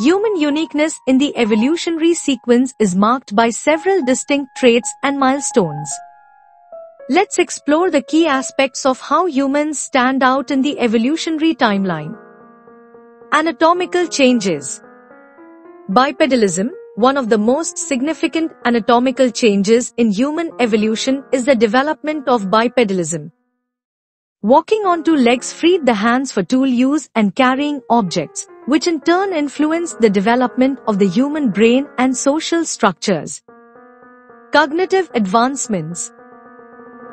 Human uniqueness in the evolutionary sequence is marked by several distinct traits and milestones. Let's explore the key aspects of how humans stand out in the evolutionary timeline. Anatomical changes. Bipedalism, one of the most significant anatomical changes in human evolution, is the development of bipedalism. Walking on two legs freed the hands for tool use and carrying objects, which in turn influenced the development of the human brain and social structures. Cognitive advancements.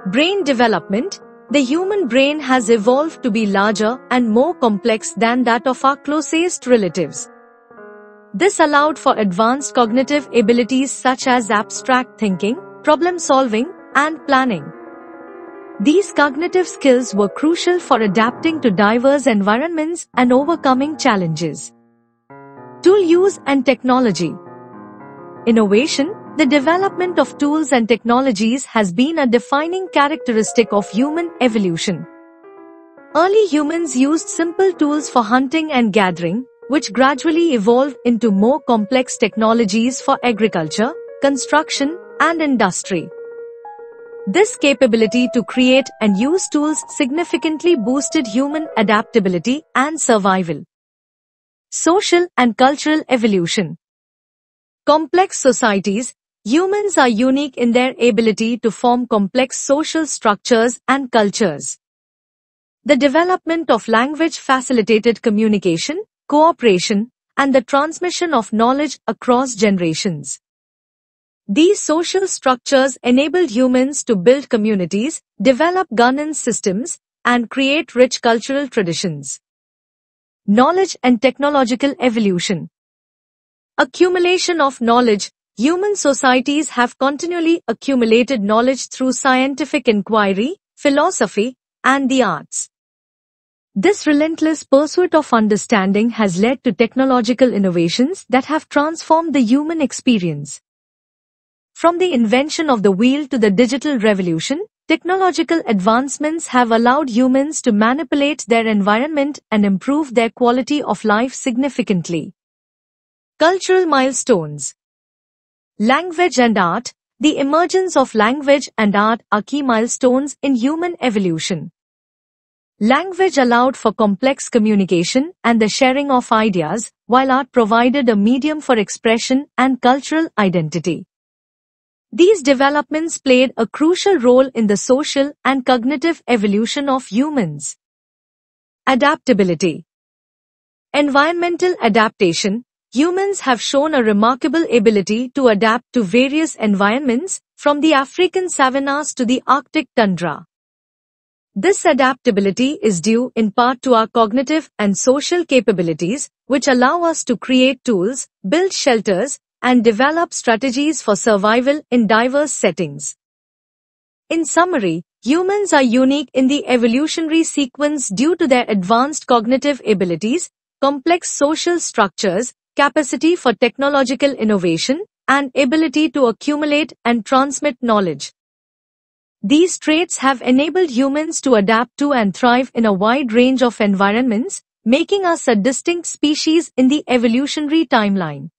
Brain development. The human brain has evolved to be larger and more complex than that of our closest relatives. This allowed for advanced cognitive abilities such as abstract thinking, problem solving, and planning. These cognitive skills were crucial for adapting to diverse environments and overcoming challenges. Tool use and technology. Innovation. The development of tools and technologies has been a defining characteristic of human evolution. Early humans used simple tools for hunting and gathering, which gradually evolved into more complex technologies for agriculture, construction, and industry. This capability to create and use tools significantly boosted human adaptability and survival. Social and cultural evolution. Complex societies. Humans are unique in their ability to form complex social structures and cultures. The development of language facilitated communication, cooperation, and the transmission of knowledge across generations. These social structures enabled humans to build communities, develop governance systems, and create rich cultural traditions. Knowledge and technological evolution. Accumulation of knowledge. Human societies have continually accumulated knowledge through scientific inquiry, philosophy, and the arts. This relentless pursuit of understanding has led to technological innovations that have transformed the human experience. From the invention of the wheel to the digital revolution, technological advancements have allowed humans to manipulate their environment and improve their quality of life significantly. Cultural milestones. Language and art. The emergence of language and art are key milestones in human evolution. Language allowed for complex communication and the sharing of ideas, while art provided a medium for expression and cultural identity. These developments played a crucial role in the social and cognitive evolution of humans. Adaptability. Environmental adaptation. Humans have shown a remarkable ability to adapt to various environments, from the African savannas to the Arctic tundra. This adaptability is due in part to our cognitive and social capabilities, which allow us to create tools, build shelters, and develop strategies for survival in diverse settings. In summary, humans are unique in the evolutionary sequence due to their advanced cognitive abilities, complex social structures, capacity for technological innovation, and ability to accumulate and transmit knowledge. These traits have enabled humans to adapt to and thrive in a wide range of environments, making us a distinct species in the evolutionary timeline.